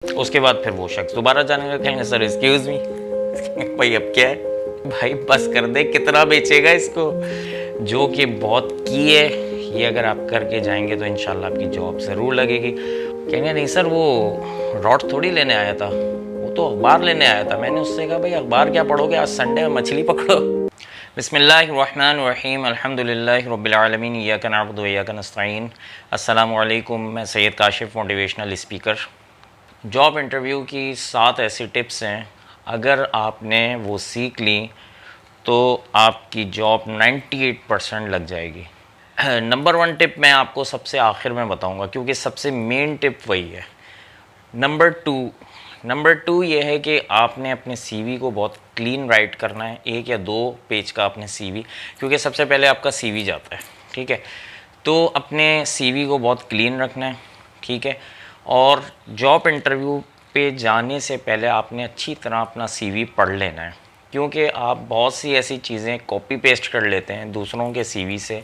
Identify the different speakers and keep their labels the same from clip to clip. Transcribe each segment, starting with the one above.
Speaker 1: उसके बाद फिर वो शख्स दोबारा जाने लगा, कहेंगे सर एक्सक्यूज़ मी। भाई अब क्या है भाई, बस कर दे, कितना बेचेगा इसको, जो कि बहुत की है। ये अगर आप करके जाएंगे तो इंशाल्लाह आपकी जॉब ज़रूर लगेगी। कहेंगे नहीं सर वो रॉड थोड़ी लेने आया था, वो तो अखबार लेने आया था। मैंने उससे कहा भाई अखबार क्या पढ़ोगे, आज संडे है, मछली पकड़ो। बिस्मिल्लाहिर्रहमानिर्रहीम, अल्हम्दुलिल्लाहि रब्बिल आलमीन, इय्याका नअबुदु व इय्याका नस्तईन। अस्सलामु अलैकुम, मैं Syed Kashif, motivational speaker. Job interview की 7 ऐसी टिप्स हैं, अगर आपने वो सीख ली तो आपकी जॉब 98% लग जाएगी। नंबर 1 टिप मैं आपको सबसे आखिर में बताऊंगा, क्योंकि सबसे मेन टिप वही है। नंबर टू ये है कि आपने अपने सीवी को बहुत क्लीन राइट करना है, 1 या 2 पेज का अपने सीवी, क्योंकि सबसे पहले आपका सीवी जाता है, ठीक है। तो अपने सीवी को बहुत क्लीन रखना है, ठीक है। और जॉब इंटरव्यू पे जाने से पहले आपने अच्छी तरह अपना सीवी पढ़ लेना है, क्योंकि आप बहुत सी ऐसी चीज़ें कॉपी पेस्ट कर लेते हैं दूसरों के सीवी से,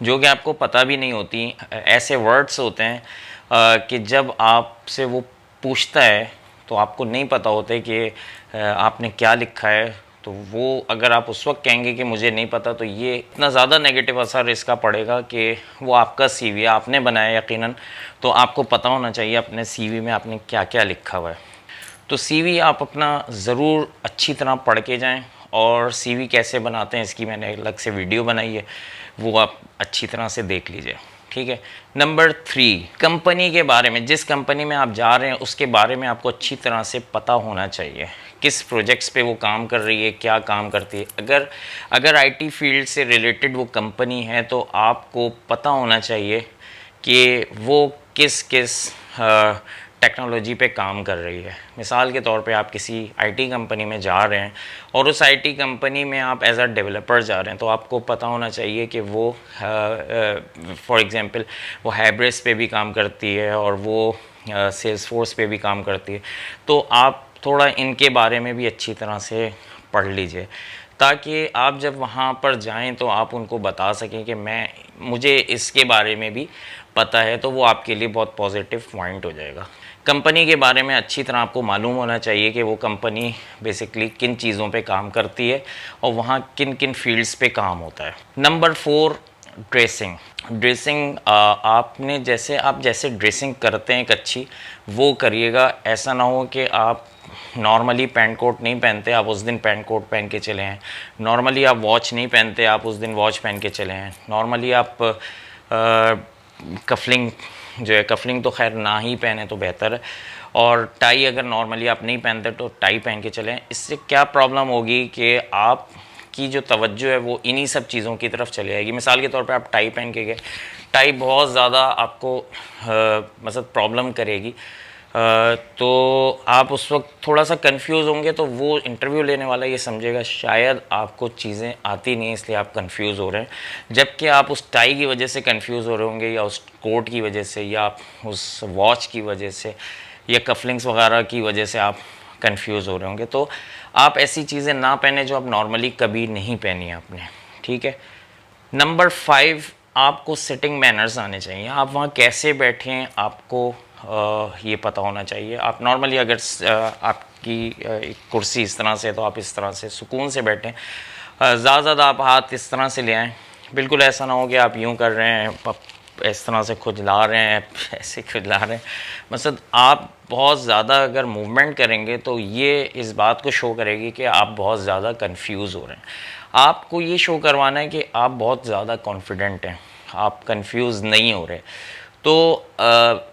Speaker 1: जो कि आपको पता भी नहीं होती। ऐसे वर्ड्स होते हैं कि जब आपसे वो पूछता है तो आपको नहीं पता होता कि आपने क्या लिखा है। तो वो अगर आप उस वक्त कहेंगे कि मुझे नहीं पता, तो ये इतना ज़्यादा नेगेटिव असर इसका पड़ेगा कि वो आपका सीवी आपने बनाया यकीनन, तो आपको पता होना चाहिए अपने सीवी में आपने क्या क्या लिखा हुआ है। तो सीवी आप अपना ज़रूर अच्छी तरह पढ़ के जाएं, और सीवी कैसे बनाते हैं इसकी मैंने अलग से वीडियो बनाई है, वो आप अच्छी तरह से देख लीजिए, ठीक है। नंबर 3, कंपनी के बारे में, जिस कंपनी में आप जा रहे हैं उसके बारे में आपको अच्छी तरह से पता होना चाहिए, किस प्रोजेक्ट्स पे वो काम कर रही है, क्या काम करती है। अगर आईटी फील्ड से रिलेटेड वो कंपनी है तो आपको पता होना चाहिए कि वो किस किस टेक्नोलॉजी पे काम कर रही है। मिसाल के तौर पे आप किसी आईटी कंपनी में जा रहे हैं और उस आईटी कंपनी में आप एज अ डेवलपर जा रहे हैं, तो आपको पता होना चाहिए कि वो फॉर एग्जांपल वो हाइब्रिस पे भी काम करती है और वो सेल्स फोर्स पे भी काम करती है। तो आप थोड़ा इनके बारे में भी अच्छी तरह से पढ़ लीजिए, ताकि आप जब वहाँ पर जाएं तो आप उनको बता सकें कि मुझे इसके बारे में भी पता है, तो वो आपके लिए बहुत पॉजिटिव पॉइंट हो जाएगा। कंपनी के बारे में अच्छी तरह आपको मालूम होना चाहिए कि वो कंपनी बेसिकली किन चीज़ों पे काम करती है और वहाँ किन किन फील्ड्स पे काम होता है। नंबर 4, ड्रेसिंग आप जैसे ड्रेसिंग करते हैं एक अच्छी, वो करिएगा। ऐसा ना हो कि आप नॉर्मली पैंट कोट नहीं पहनते, आप उस दिन पैंट कोट पहन के चले हैं। नॉर्मली आप वॉच नहीं पहनते, आप उस दिन वॉच पहन के चले हैं। नॉर्मली आप कफलिंग जो है, कफलिंग तो खैर ना ही पहने तो बेहतर है। और टाई अगर नॉर्मली आप नहीं पहनते तो टाई पहन के चलें। इससे क्या प्रॉब्लम होगी कि आप की जो तवज्जो है वो इन्हीं सब चीज़ों की तरफ चली जाएगी। मिसाल के तौर पे आप टाई पहन के गए, टाई बहुत ज़्यादा आपको मतलब प्रॉब्लम करेगी, तो आप उस वक्त थोड़ा सा कंफ्यूज होंगे। तो वो इंटरव्यू लेने वाला ये समझेगा शायद आपको चीज़ें आती नहीं, इसलिए आप कंफ्यूज हो रहे हैं। जबकि आप उस टाई की वजह से कंफ्यूज हो रहे होंगे, या उस कोट की वजह से, या उस वॉच की वजह से, या कफलिंग्स वगैरह की वजह से आप कंफ्यूज हो रहे होंगे। तो आप ऐसी चीज़ें ना पहने जो आप नॉर्मली कभी नहीं पहनी आपने, ठीक है। नंबर 5, आपको सिटिंग मैनर्स आने चाहिए। आप वहाँ कैसे बैठें आपको ये पता होना चाहिए। आप नॉर्मली अगर आपकी एक कुर्सी इस तरह से है तो आप इस तरह से सुकून से बैठें। ज़्यादा आप हाथ इस तरह से ले आएँ, बिल्कुल ऐसा ना हो कि आप यूँ कर रहे हैं, इस तरह से खुजला रहे हैं, ऐसे खुजला रहे हैं। मतलब आप बहुत ज़्यादा अगर मूवमेंट करेंगे तो ये इस बात को शो करेगी कि आप बहुत ज़्यादा कंफ्यूज हो रहे हैं। आपको ये शो करवाना है कि आप बहुत ज़्यादा कॉन्फिडेंट हैं, आप कंफ्यूज नहीं हो रहे। तो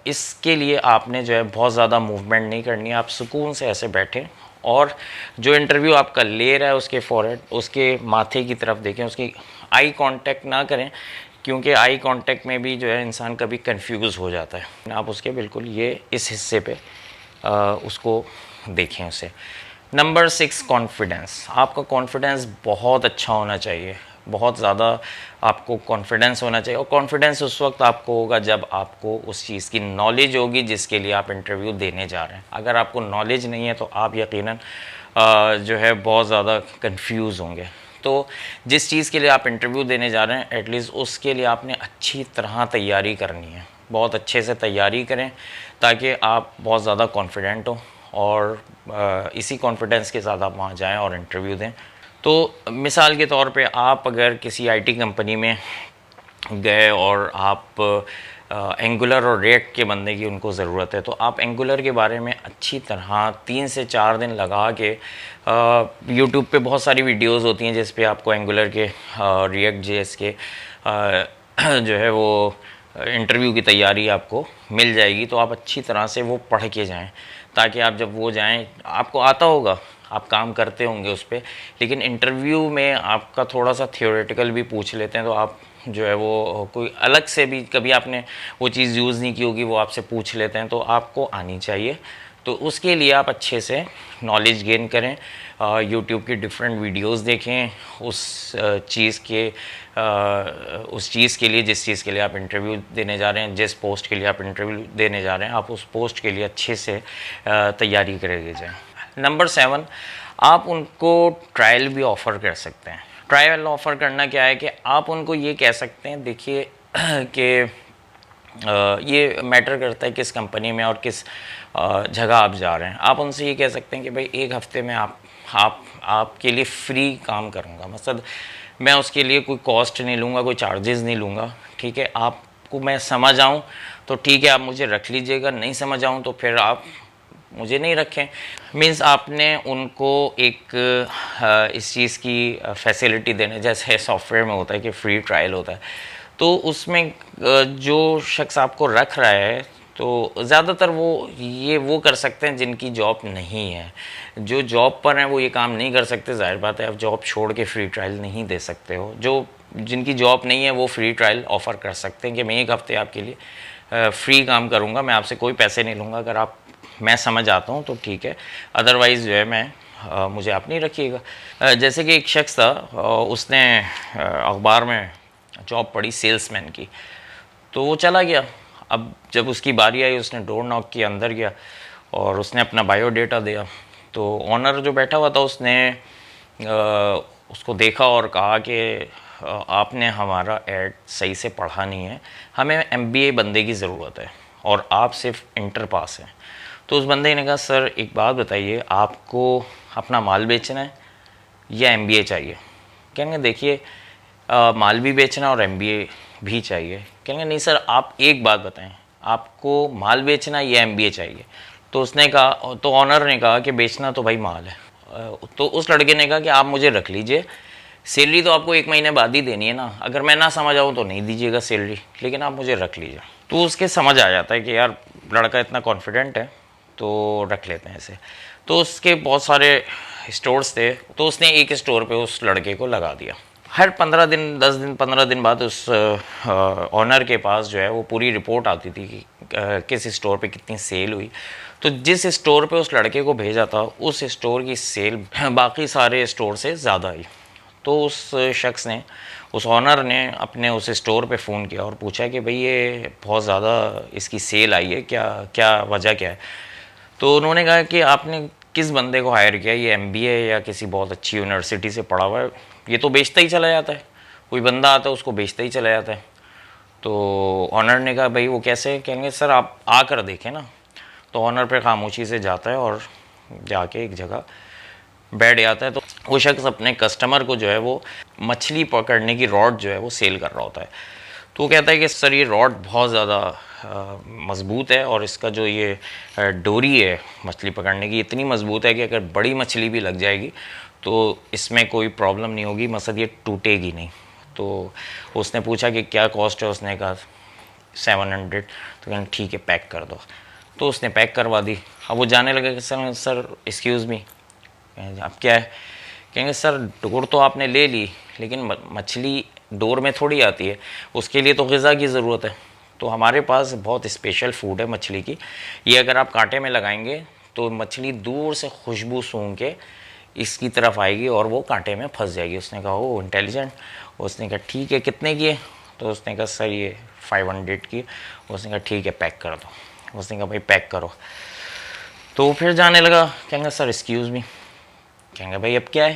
Speaker 1: इसके लिए आपने जो है बहुत ज़्यादा मूवमेंट नहीं करनी है, आप सुकून से ऐसे बैठें, और जो इंटरव्यू आपका ले रहा है उसके फॉरहेड, उसके माथे की तरफ देखें, उसकी आई कांटेक्ट ना करें, क्योंकि आई कांटेक्ट में भी जो है इंसान कभी कंफ्यूज हो जाता है। आप उसके बिल्कुल ये इस हिस्से पे उसको देखें उसे। Number 6, confidence. आपका कॉन्फिडेंस बहुत अच्छा होना चाहिए, बहुत ज़्यादा आपको कॉन्फिडेंस होना चाहिए। और कॉन्फिडेंस उस वक्त आपको होगा जब आपको उस चीज़ की नॉलेज होगी जिसके लिए आप इंटरव्यू देने जा रहे हैं। अगर आपको नॉलेज नहीं है तो आप यकीनन जो है बहुत ज़्यादा कंफ्यूज होंगे। तो जिस चीज़ के लिए आप इंटरव्यू देने जा रहे हैं एटलीस्ट उसके लिए आपने अच्छी तरह तैयारी करनी है, बहुत अच्छे से तैयारी करें ताकि आप बहुत ज़्यादा कॉन्फिडेंट हो और इसी कॉन्फिडेंस के साथ आप वहाँ जाएं और इंटरव्यू दें। तो मिसाल के तौर पे आप अगर किसी आईटी कंपनी में गए और आप एंगुलर और रिएक्ट के बंदे की उनको ज़रूरत है, तो आप एंगुलर के बारे में अच्छी तरह 3 से 4 दिन लगा के यूट्यूब पे बहुत सारी वीडियोस होती हैं जिस पे आपको एंगुलर के रिएक्ट जेएस के जो है वो इंटरव्यू की तैयारी आपको मिल जाएगी। तो आप अच्छी तरह से वो पढ़ के जाएं ताकि आप जब वो जाएं आपको आता होगा, आप काम करते होंगे उस पर, लेकिन इंटरव्यू में आपका थोड़ा सा थियोरेटिकल भी पूछ लेते हैं तो आप जो है वो कोई अलग से भी कभी आपने वो चीज़ यूज़ नहीं की होगी वो आपसे पूछ लेते हैं, तो आपको आनी चाहिए। तो उसके लिए आप अच्छे से नॉलेज गेन करें, यूट्यूब की डिफरेंट वीडियोस देखें उस चीज़ के लिए जिस चीज़ के लिए आप इंटरव्यू देने जा रहे हैं, जिस पोस्ट के लिए आप इंटरव्यू देने जा रहे हैं, आप उस पोस्ट के लिए अच्छे से तैयारी करेंगे जाएँ। नंबर 7, आप उनको ट्रायल भी ऑफ़र कर सकते हैं। ट्रायल ऑफ़र करना क्या है कि आप उनको ये कह सकते हैं, देखिए कि ये मैटर करता है किस कंपनी में और किस जगह आप जा रहे हैं। आप उनसे ये कह सकते हैं कि भाई 1 हफ़्ते में आपके लिए फ्री काम करूँगा, मतलब मैं उसके लिए कोई कॉस्ट नहीं लूँगा, कोई चार्जेस नहीं लूँगा, ठीक है। आपको मैं समझ आऊँ तो ठीक है, आप मुझे रख लीजिएगा, नहीं समझ आऊँ तो फिर आप मुझे नहीं रखें। मीन्स आपने उनको एक इस चीज़ की फैसिलिटी देने, जैसे सॉफ्टवेयर में होता है कि फ्री ट्रायल होता है, तो उसमें जो शख्स आपको रख रहा है तो ज़्यादातर वो कर सकते हैं जिनकी जॉब नहीं है। जो जॉब पर हैं वो ये काम नहीं कर सकते, जाहिर बात है, आप जॉब छोड़ के फ्री ट्रायल नहीं दे सकते हो। जिनकी जॉब नहीं है वो फ्री ट्रायल ऑफ़र कर सकते हैं कि मैं 1 हफ़्ते आपके लिए फ्री काम करूँगा, मैं आपसे कोई पैसे नहीं लूँगा, अगर मैं समझ आता हूँ तो ठीक है, अदरवाइज़ जो है मुझे आप नहीं रखिएगा। जैसे कि एक शख्स था, उसने अखबार में जॉब पड़ी सेल्समैन की, तो वो चला गया। अब जब उसकी बारी आई उसने डोर नॉक किया, अंदर गया और उसने अपना बायोडेटा दिया। तो ऑनर जो बैठा हुआ था उसने उसको देखा और कहा कि आपने हमारा ऐड सही से पढ़ा नहीं है, हमें एमबीए बंदे की ज़रूरत है और आप सिर्फ इंटर पास हैं। तो उस बंदे ने कहा, सर एक बात बताइए, आपको अपना माल बेचना है या एमबीए चाहिए? कहेंगे देखिए माल भी बेचना और एमबीए भी चाहिए। कहेंगे नहीं सर, आप एक बात बताएं, आपको माल बेचना या एमबीए चाहिए? तो उसने कहा, तो ऑनर ने कहा कि बेचना तो भाई माल है। तो उस लड़के ने कहा कि आप मुझे रख लीजिए, सैलरी तो आपको 1 महीने बाद ही देनी है ना, अगर मैं ना समझ आऊँ तो नहीं दीजिएगा सैलरी, लेकिन आप मुझे रख लीजिए। तो उसके समझ आ जाता है कि यार लड़का इतना कॉन्फिडेंट है तो रख लेते हैं इसे। तो उसके बहुत सारे स्टोर्स थे, तो उसने एक स्टोर पे उस लड़के को लगा दिया। हर 15 दिन 10 दिन 15 दिन बाद उस ऑनर के पास जो है वो पूरी रिपोर्ट आती थी कि किस स्टोर पे कितनी सेल हुई। तो जिस स्टोर पे उस लड़के को भेजा था उस स्टोर की सेल बाकी सारे स्टोर से ज़्यादा आई। तो उस शख्स ने, उस ऑनर ने अपने उस स्टोर पे फ़ोन किया और पूछा कि भाई ये बहुत ज़्यादा इसकी सेल आई है, क्या क्या वजह क्या है? तो उन्होंने कहा कि आपने किस बंदे को हायर किया, ये एमबीए या किसी बहुत अच्छी यूनिवर्सिटी से पढ़ा हुआ है, ये तो बेचता ही चला जाता है, कोई बंदा आता है उसको बेचता ही चला जाता है। तो ऑनर ने कहा भाई वो कैसे? कहेंगे सर आप आकर देखें ना। तो ऑनर पे खामोशी से जाता है और जाके एक जगह बैठ जाता है। तो वो शख्स अपने कस्टमर को जो है वो मछली पकड़ने की रॉड जो है वो सेल कर रहा होता है। तो वो कहता है कि सर ये रॉड बहुत ज़्यादा मज़बूत है और इसका जो ये डोरी है मछली पकड़ने की इतनी मज़बूत है कि अगर बड़ी मछली भी लग जाएगी तो इसमें कोई प्रॉब्लम नहीं होगी, मकसद ये टूटेगी नहीं। तो उसने पूछा कि क्या कॉस्ट है? उसने कहा 700। तो कहना ठीक है पैक कर दो। तो उसने पैक करवा दी। अब वो जाने लगे कि सर एक्सक्यूज़ मी, अब क्या है? कहेंगे सर डोर तो आपने ले ली लेकिन मछली डोर में थोड़ी आती है, उसके लिए तो ग़िज़ा की ज़रूरत है। तो हमारे पास बहुत स्पेशल फूड है मछली की, ये अगर आप कांटे में लगाएंगे तो मछली दूर से खुशबू सूंघ के इसकी तरफ आएगी और वो कांटे में फंस जाएगी। उसने कहा ओ इंटेलिजेंट। उसने कहा ठीक है कितने की है? तो उसने कहा सर ये 500 की। उसने कहा ठीक है पैक कर दो। उसने कहा भाई पैक करो। तो फिर जाने लगा। कहेंगे सर एक्सक्यूज़ मी। कहेंगे भाई अब क्या है?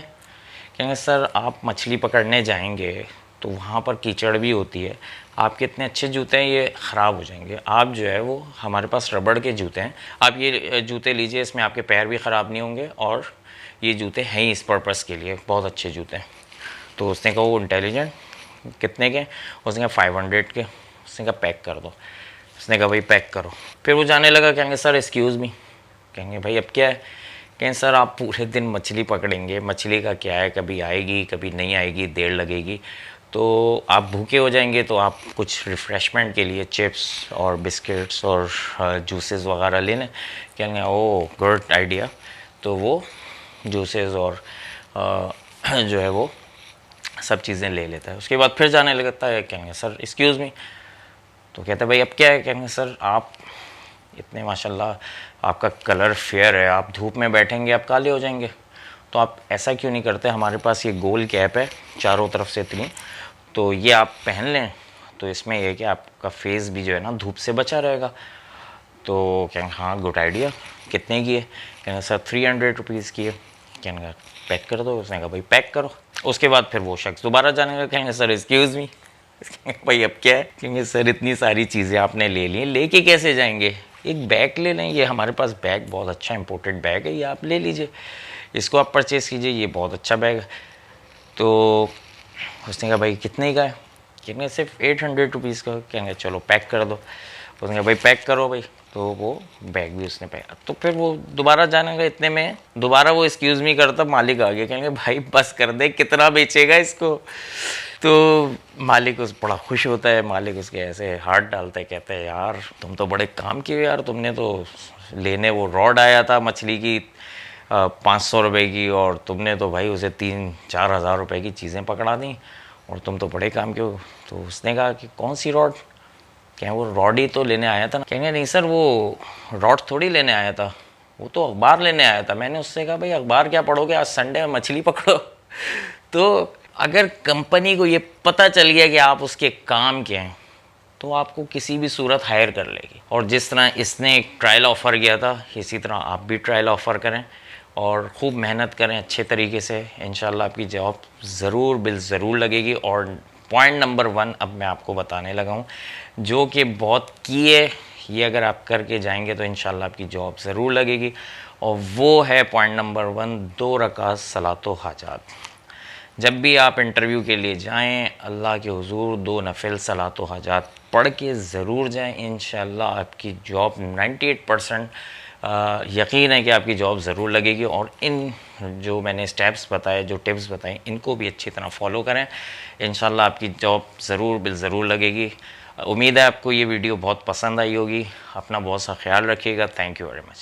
Speaker 1: कहेंगे सर आप मछली पकड़ने जाएंगे तो वहाँ पर कीचड़ भी होती है, आपके इतने अच्छे जूते हैं ये ख़राब हो जाएंगे। आप जो है वो हमारे पास रबड़ के जूते हैं, आप ये जूते लीजिए, इसमें आपके पैर भी ख़राब नहीं होंगे और ये जूते हैं ही इस पर्पज़ के लिए, बहुत अच्छे जूते हैं। तो उसने कहा वो इंटेलिजेंट कितने के, उसने कहा 500 के। उसने कहा पैक कर दो। उसने कहा भाई पैक करो। फिर वो जाने लगा, कहेंगे सर एक्सक्यूज़ मी, कहेंगे भाई अब क्या है, कहें सर आप पूरे दिन मछली पकड़ेंगे, मछली का क्या है, कभी आएगी कभी नहीं आएगी, देर लगेगी, तो आप भूखे हो जाएंगे, तो आप कुछ रिफ़्रेशमेंट के लिए चिप्स और बिस्किट्स और जूसेस वगैरह ले लें। कहेंगे ओ गुड आइडिया। तो वो जूसेस और जो है वो सब चीज़ें ले लेता है। उसके बाद फिर जाने लगता है, कहेंगे सर एक्सक्यूज़ मी, तो कहते हैं भाई अब क्या है, कहेंगे सर आप इतने माशाल्लाह आपका कलर फेयर है, आप धूप में बैठेंगे आप काले हो जाएंगे, तो आप ऐसा क्यों नहीं करते, हमारे पास ये गोल कैप है चारों तरफ से इतनी, तो ये आप पहन लें, तो इसमें यह है कि आपका फेस भी जो है ना धूप से बचा रहेगा। तो कहेंगे हाँ गुड आइडिया, कितने की है, कहेंगे सर 300 रुपीज़ की है। कहेंगे पैक कर दो। उसने कहा भाई पैक करो। उसके बाद फिर वो शख्स दोबारा जाने लगा, कहेंगे सर एक्सक्यूज़ मी, भाई अब क्या है, कहेंगे सर इतनी सारी चीज़ें आपने ले ली, लेके कैसे जाएंगे, एक बैग ले लें, ये हमारे पास बैग बहुत अच्छा इंपोर्टेड बैग है, ये आप ले लीजिए, इसको आप परचेज़ कीजिए, ये बहुत अच्छा बैग है। तो उसने कहा भाई कितने का है, कहेंगे सिर्फ 800 रुपीज़ का। कहेंगे चलो पैक कर दो। उसने कहा भाई पैक करो भाई, तो वो बैग भी उसने पैक। तो फिर वो दोबारा जाने का, इतने में दोबारा वो एक्सक्यूज़ मी करता, मालिक आ गया, कहेंगे भाई बस कर दे, कितना बेचेगा इसको। तो मालिक उस बड़ा खुश होता है, मालिक उसके ऐसे हाथ डालता है, कहता है यार तुम तो बड़े काम किए यार, तुमने तो लेने वो रॉड आया था मछली की 500 रुपये की, और तुमने तो भाई उसे 3-4 हज़ार रुपये की चीज़ें पकड़ा दी, और तुम तो बड़े काम के हो। तो उसने कहा कि कौन सी रॉड, क्या वो रॉड ही तो लेने आया था ना। कहेंगे नहीं सर वो रॉड थोड़ी लेने आया था, वो तो अखबार लेने आया था। मैंने उससे कहा भाई अखबार क्या पढ़ोगे, आज संडे है मछली पकड़ो। तो अगर कंपनी को ये पता चल गया कि आप उसके काम के हैं, तो आपको किसी भी सूरत हायर कर लेगी। और जिस तरह इसने एक ट्रायल ऑफ़र किया था, इसी तरह आप भी ट्रायल ऑफ़र करें और खूब मेहनत करें अच्छे तरीके से, इंशाल्लाह आपकी जॉब ज़रूर बिल ज़रूर लगेगी। और पॉइंट नंबर 1 अब मैं आपको बताने लगा हूँ, जो कि बहुत की है, ये अगर आप करके जाएंगे तो इंशाल्लाह आपकी जॉब ज़रूर लगेगी। और वो है पॉइंट नंबर 1, 2 रकात सलातो हाजात। जब भी आप इंटरव्यू के लिए जाएं, अल्लाह के हुजूर 2 नफिल सलातो हाजात पढ़ के ज़रूर जाएं, इंशाल्लाह आपकी जॉब 98% यकीन है कि आपकी जॉब ज़रूर लगेगी। और इन जो मैंने स्टेप्स बताए, जो टिप्स बताए, इनको भी अच्छी तरह फॉलो करें, इंशाल्लाह आपकी जॉब ज़रूर बिल ज़रूर लगेगी। उम्मीद है आपको ये वीडियो बहुत पसंद आई होगी। अपना बहुत सा ख्याल रखिएगा। Thank you very much.